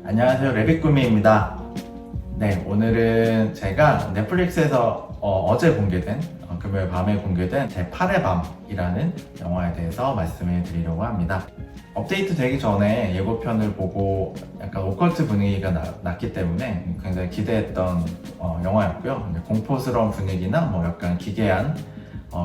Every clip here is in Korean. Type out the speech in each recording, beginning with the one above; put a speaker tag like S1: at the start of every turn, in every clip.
S1: 안녕하세요, 레빗구미입니다. 네, 오늘은 제가 넷플릭스에서 어제 공개된 금요일 밤에 공개된 제8의 밤이라는 영화에 대해서 말씀을 드리려고 합니다. 업데이트 되기 전에 예고편을 보고 약간 오컬트 분위기가 났기 때문에 굉장히 기대했던 영화였고요. 공포스러운 분위기나 뭐 약간 기괴한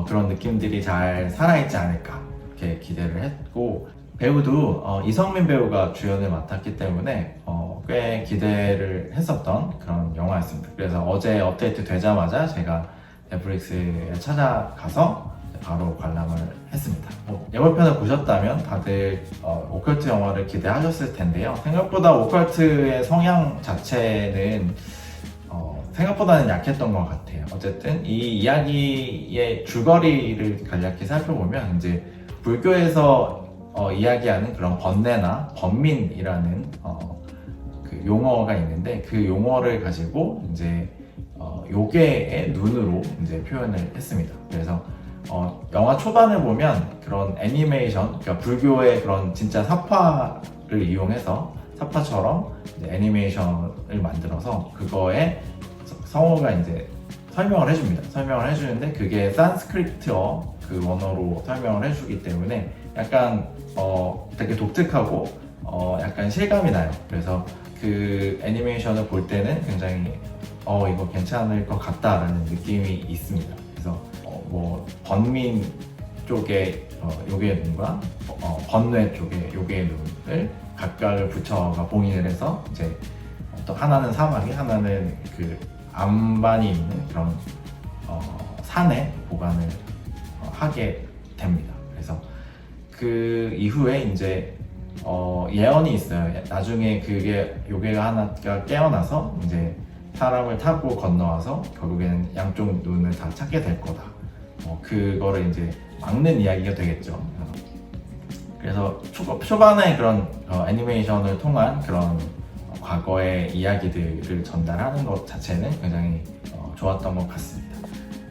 S1: 그런 느낌들이 잘 살아있지 않을까 이렇게 기대를 했고, 배우도 이성민 배우가 주연을 맡았기 때문에 꽤 기대를 했었던 그런 영화였습니다. 그래서 어제 업데이트 되자마자 제가 넷플릭스에 찾아가서 바로 관람을 했습니다. 예고편을 보셨다면 다들 오컬트 영화를 기대하셨을 텐데요. 생각보다 오컬트의 성향 자체는 생각보다는 약했던 것 같아요. 어쨌든 이 이야기의 줄거리를 간략히 살펴보면 이제 불교에서 이야기하는 그런 번뇌나 번민이라는 그 용어가 있는데, 그 용어를 가지고 이제 요괴의 눈으로 이제 표현을 했습니다. 그래서 영화 초반을 보면 그런 애니메이션, 그러니까 불교의 그런 진짜 사파를 이용해서 사파처럼 이제 애니메이션을 만들어서 그거에 성우가 이제 설명을 해줍니다. 설명을 해주는데 그게 산스크리트어 그 원어로 설명을 해주기 때문에 약간 되게 독특하고 약간 실감이 나요. 그래서 그 애니메이션을 볼 때는 굉장히 이거 괜찮을 것 같다라는 느낌이 있습니다. 그래서 뭐 번민 쪽에 요괴의 눈과 번뇌 쪽에 요괴의 눈을 각각을 붙여가 봉인을 해서 이제 또 하나는 사막이, 하나는 그 안반이 있는 그런 산에 보관을 하게 됩니다. 그래서 그 이후에 이제 예언이 있어요. 나중에 그게 요괴가 하나가 깨어나서 이제 사람을 타고 건너와서 결국에는 양쪽 눈을 다 찾게 될 거다. 그거를 이제 막는 이야기가 되겠죠. 그래서 초반에 그런 애니메이션을 통한 그런 과거의 이야기들을 전달하는 것 자체는 굉장히 좋았던 것 같습니다.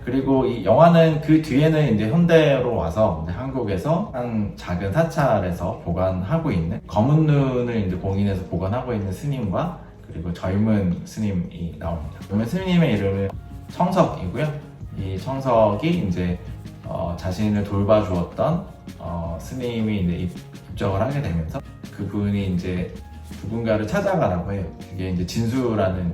S1: 그리고 이 영화는 그 뒤에는 이제 현대로 와서 이제 한국에서 한 작은 사찰에서 보관하고 있는 검은 눈을 이제 봉인해서 보관하고 있는 스님과 그리고 젊은 스님이 나옵니다. 젊은 스님의 이름은 청석이고요. 이 청석이 이제 자신을 돌봐주었던 스님이 이제 입적을 하게 되면서 그분이 이제 누군가를 찾아가라고 해요. 그게 이제 진수라는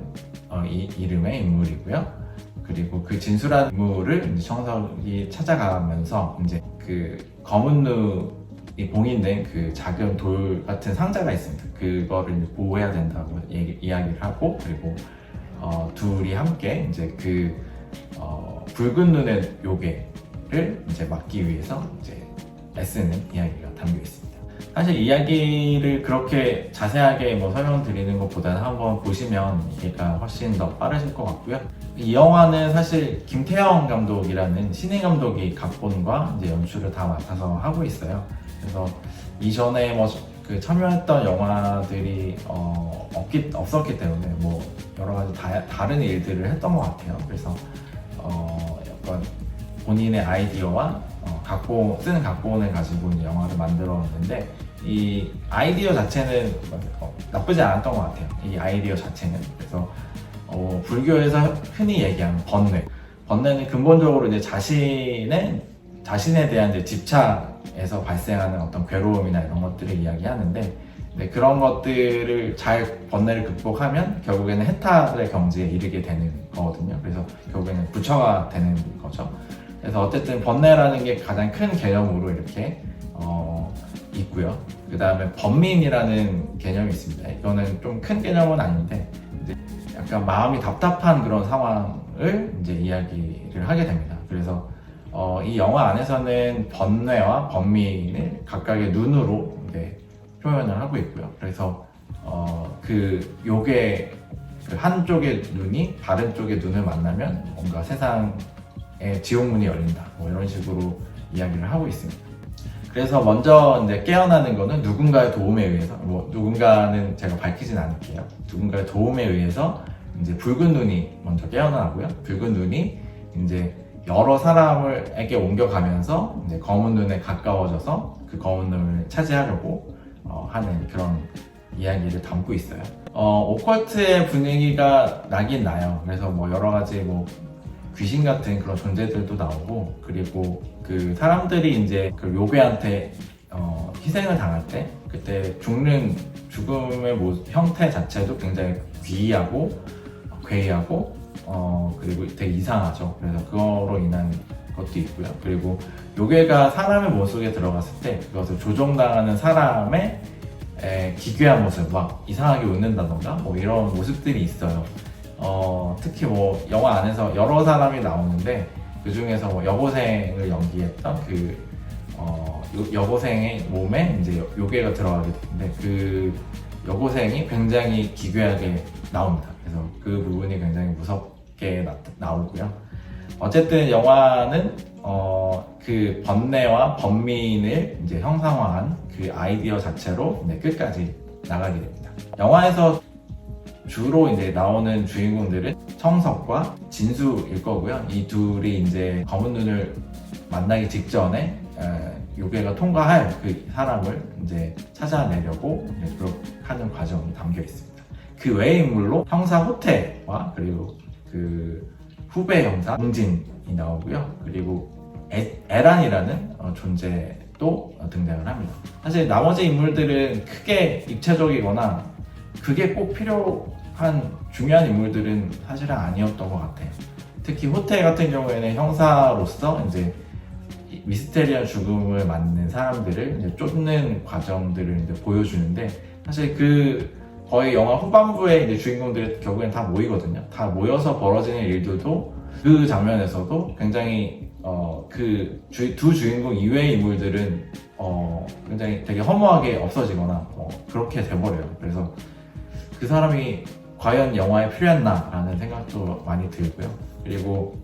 S1: 이름의 인물이고요. 그리고 그 진수라는 인물을 이제 청석이 찾아가면서 이제 그 검은 눈이 봉인된 그 작은 돌 같은 상자가 있습니다. 그거를 이제 보호해야 된다고 이야기를 하고, 그리고 둘이 함께 이제 그 붉은 눈의 요괴를 이제 막기 위해서 이제 애쓰는 이야기가 담겨 있습니다. 사실 이야기를 그렇게 자세하게 설명드리는 것보다는 한번 보시면 이해가 훨씬 더 빠르실 것 같고요. 이 영화는 사실 김태형 감독이라는 신인 감독이 각본과 이제 연출을 다 맡아서 하고 있어요. 그래서 이전에 그 참여했던 영화들이 없었기 때문에 여러 가지 다른 일들을 했던 것 같아요. 그래서 약간 본인의 아이디어와 쓰는 각본을 가지고 이제 영화를 만들었는데, 이 아이디어 자체는 나쁘지 않았던 것 같아요. 이 아이디어 자체는. 그래서 불교에서 흔히 얘기하는 번뇌는 근본적으로 이제 자신에 대한 이제 집착에서 발생하는 어떤 괴로움이나 이런 것들을 이야기하는데, 그런 것들을 번뇌를 극복하면 결국에는 해탈의 경지에 이르게 되는 거거든요. 그래서 결국에는 부처가 되는 거죠. 그래서 어쨌든 번뇌라는 게 가장 큰 개념으로 이렇게 있고요. 그 다음에 번민이라는 개념이 있습니다. 이거는 좀 큰 개념은 아닌데 이제 약간 마음이 답답한 그런 상황을 이제 이야기를 하게 됩니다. 그래서 이 영화 안에서는 번뇌와 번민을 각각의 눈으로 이제 표현을 하고 있고요. 그래서 그 요괴 그 한쪽의 눈이 다른 쪽의 눈을 만나면 뭔가 세상 지옥문이 열린다, 이런 식으로 이야기를 하고 있습니다. 그래서 먼저 이제 깨어나는 거는 누군가의 도움에 의해서, 누군가는 제가 밝히진 않을게요. 누군가의 도움에 의해서 이제 붉은 눈이 먼저 깨어나고요. 붉은 눈이 이제 여러 사람에게 옮겨가면서 이제 검은 눈에 가까워져서 그 검은 눈을 차지하려고 하는 그런 이야기를 담고 있어요. 오컬트의 분위기가 나긴 나요. 그래서 뭐 여러 가지 뭐 귀신 같은 그런 존재들도 나오고, 그리고 그 사람들이 이제 그 요괴한테 희생을 당할 때 그때 죽는 죽음의 형태 자체도 굉장히 귀하고 괴이하고 그리고 되게 이상하죠. 그래서 그거로 인한 것도 있고요. 그리고 요괴가 사람의 몸속에 들어갔을 때 그것을 조종당하는 사람의 기괴한 모습, 막 이상하게 웃는다던가 뭐 이런 모습들이 있어요. 특히 뭐 영화 안에서 여러 사람이 나오는데 그 중에서 뭐 여고생을 연기했던 여고생의 몸에 이제 요괴가 들어가게 되는데 그 여고생이 굉장히 기괴하게 나옵니다. 그래서 그 부분이 굉장히 무섭게 나오고요. 어쨌든 영화는 그 번뇌와 번민을 이제 형상화한 그 아이디어 자체로 이제 끝까지 나가게 됩니다. 영화에서 주로 이제 나오는 주인공들은 청석과 진수일 거고요. 이 둘이 이제 검은 눈을 만나기 직전에 요괴가 통과할 그 사람을 이제 찾아내려고 그렇게 하는 과정이 담겨 있습니다. 그 외의 인물로 형사 호태와 그리고 그 후배 형사 공진이 나오고요. 그리고 에란이라는 존재도 등장을 합니다. 사실 나머지 인물들은 크게 입체적이거나 그게 꼭 필요한 중요한 인물들은 사실은 아니었던 것 같아요. 특히 호태 같은 경우에는 형사로서 이제 미스테리한 죽음을 맞는 사람들을 이제 쫓는 과정들을 이제 보여주는데, 사실 그 거의 영화 후반부에 이제 주인공들이 결국엔 다 모이거든요. 다 모여서 벌어지는 일들도 그 장면에서도 굉장히 그 두 주인공 이외의 인물들은 굉장히 되게 허무하게 없어지거나 그렇게 돼버려요. 그래서 그 사람이 과연 영화에 필요했나라는 생각도 많이 들고요. 그리고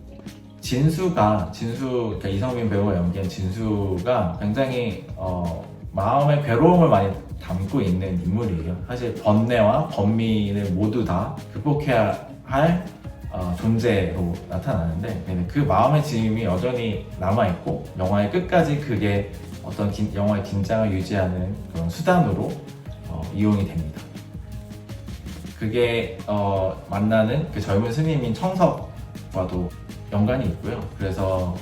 S1: 그러니까 이성민 배우가 연기한 진수가 굉장히 마음의 괴로움을 많이 담고 있는 인물이에요. 사실 번뇌와 번민을 모두 다 극복해야 할 존재로 나타나는데 그 마음의 짐이 여전히 남아있고 영화의 끝까지 그게 어떤 영화의 긴장을 유지하는 그런 수단으로 이용이 됩니다. 그게 만나는 그 젊은 스님인 청석과도 연관이 있고요. 그래서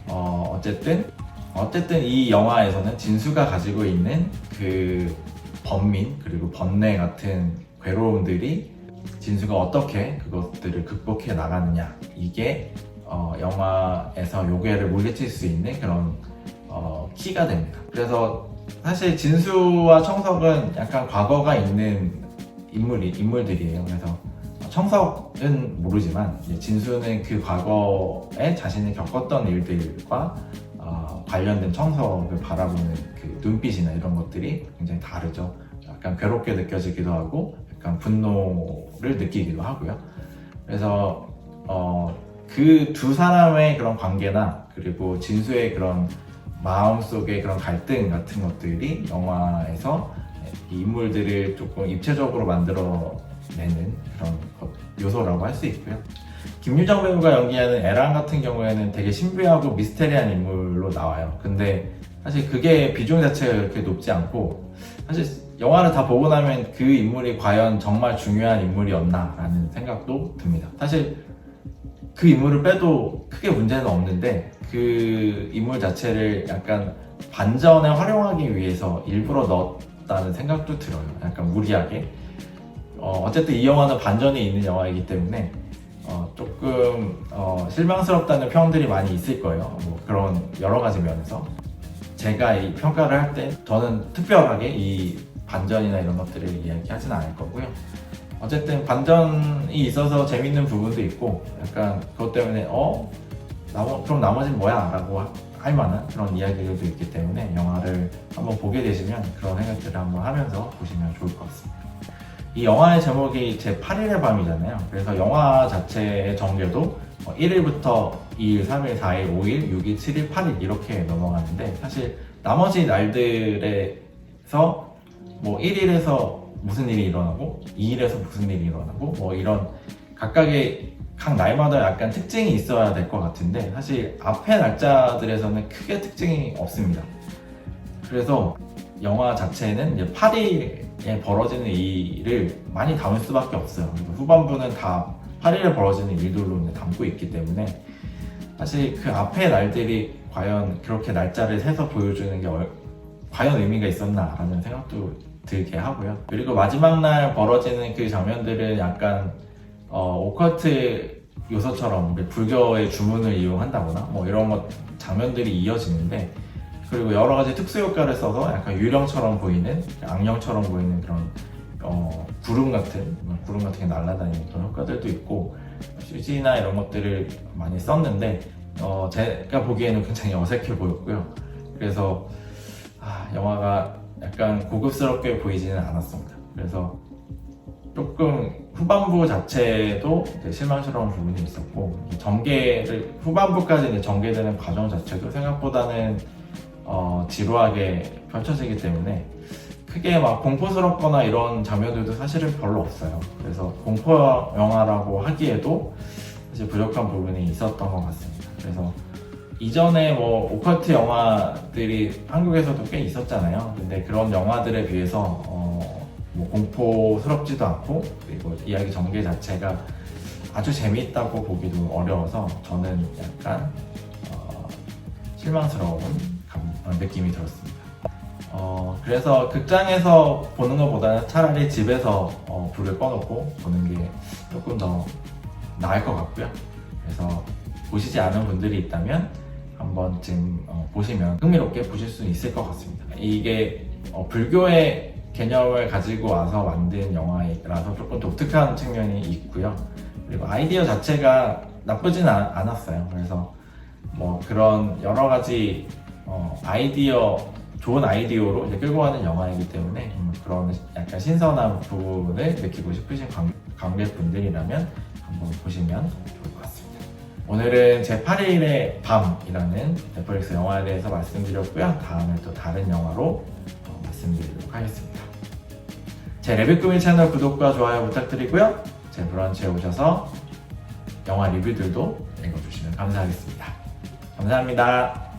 S1: 어쨌든 이 영화에서는 진수가 가지고 있는 그 번민 그리고 번뇌 같은 괴로움들이 진수가 어떻게 그것들을 극복해 나가느냐, 이게 영화에서 요괴를 물리칠 수 있는 그런 키가 됩니다. 그래서 사실 진수와 청석은 약간 과거가 있는 인물들이에요. 그래서 청석은 모르지만 진수는 그 과거에 자신이 겪었던 일들과 관련된 청석을 바라보는 그 눈빛이나 이런 것들이 굉장히 다르죠. 약간 괴롭게 느껴지기도 하고 약간 분노를 느끼기도 하고요. 그래서 그 두 사람의 그런 관계나 그리고 진수의 그런 마음속의 그런 갈등 같은 것들이 영화에서 이 인물들을 조금 입체적으로 만들어내는 그런 요소라고 할 수 있고요. 김유정 배우가 연기하는 에란 같은 경우에는 되게 신비하고 미스테리한 인물로 나와요. 근데 사실 그게 비중 자체가 그렇게 높지 않고, 사실 영화를 다 보고 나면 그 인물이 과연 정말 중요한 인물이었나 라는 생각도 듭니다. 사실 그 인물을 빼도 크게 문제는 없는데 그 인물 자체를 약간 반전에 활용하기 위해서 일부러 넣었다는 생각도 들어요. 약간 무리하게. 어쨌든 이 영화는 반전이 있는 영화이기 때문에 조금 실망스럽다는 평들이 많이 있을 거예요. 뭐 그런 여러 가지 면에서 제가 이 평가를 할 때 저는 특별하게 이 반전이나 이런 것들을 이야기하지는 않을 거고요. 어쨌든 반전이 있어서 재밌는 부분도 있고, 약간 그것 때문에 그럼 나머지는 뭐야? 라고 할 만한 그런 이야기들도 있기 때문에 영화를 한번 보게 되시면 그런 생각들을 한번 하면서 보시면 좋을 것 같습니다. 이 영화의 제목이 제8일의 밤이잖아요. 그래서 영화 자체의 전개도 1일부터 2일, 3일, 4일, 5일, 6일, 7일, 8일 이렇게 넘어가는데, 사실 나머지 날들에서 뭐 1일에서 무슨 일이 일어나고 2일에서 무슨 일이 일어나고 뭐 이런 각각의 각 날마다 약간 특징이 있어야 될 것 같은데, 사실 앞에 날짜들에서는 크게 특징이 없습니다. 그래서 영화 자체는 이제 8일에 벌어지는 일을 많이 담을 수밖에 없어요. 그리고 후반부는 다 8일에 벌어지는 일들로 이제 담고 있기 때문에 사실 그 앞에 날들이 과연 그렇게 날짜를 세서 보여주는 게 과연 의미가 있었나라는 생각도 들게 하고요. 그리고 마지막 날 벌어지는 그 장면들은 약간 오컬트 요소처럼 불교의 주문을 이용한다거나 뭐 이런 것 장면들이 이어지는데, 그리고 여러 가지 특수 효과를 써서 약간 유령처럼 보이는, 악령처럼 보이는 그런 구름 같은 게 날아다니는 그런 효과들도 있고, CG나 이런 것들을 많이 썼는데 제가 보기에는 굉장히 어색해 보였고요. 그래서 영화가 약간 고급스럽게 보이지는 않았습니다. 그래서 조금 후반부 자체도 실망스러운 부분이 있었고, 후반부까지 이제 전개되는 과정 자체도 생각보다는 지루하게 펼쳐지기 때문에 크게 막 공포스럽거나 이런 장면들도 사실은 별로 없어요. 그래서 공포 영화라고 하기에도 사실 부족한 부분이 있었던 것 같습니다. 그래서 이전에 뭐 오컬트 영화들이 한국에서도 꽤 있었잖아요. 근데 그런 영화들에 비해서 뭐 공포스럽지도 않고, 그리고 이야기 전개 자체가 아주 재미있다고 보기도 어려워서 저는 약간 실망스러운 느낌이 들었습니다. 그래서 극장에서 보는 것보다는 차라리 집에서 불을 꺼놓고 보는 게 조금 더 나을 것 같고요. 그래서 보시지 않은 분들이 있다면 한 번쯤 보시면 흥미롭게 보실 수 있을 것 같습니다. 이게 불교의 개념을 가지고 와서 만든 영화라서 조금 독특한 측면이 있고요. 그리고 아이디어 자체가 나쁘진 않았어요. 그래서 뭐 그런 여러 가지 좋은 아이디어로 이제 끌고 가는 영화이기 때문에 그런 약간 신선한 부분을 느끼고 싶으신 관객분들이라면 한번 보시면 좋을 것 같습니다. 오늘은 제 8일의 밤이라는 넷플릭스 영화에 대해서 말씀드렸고요. 다음에 또 다른 영화로 말씀드리도록 하겠습니다. 제 레뷰꾸미 채널 구독과 좋아요 부탁드리고요. 제 브런치에 오셔서 영화 리뷰들도 읽어주시면 감사하겠습니다. 감사합니다.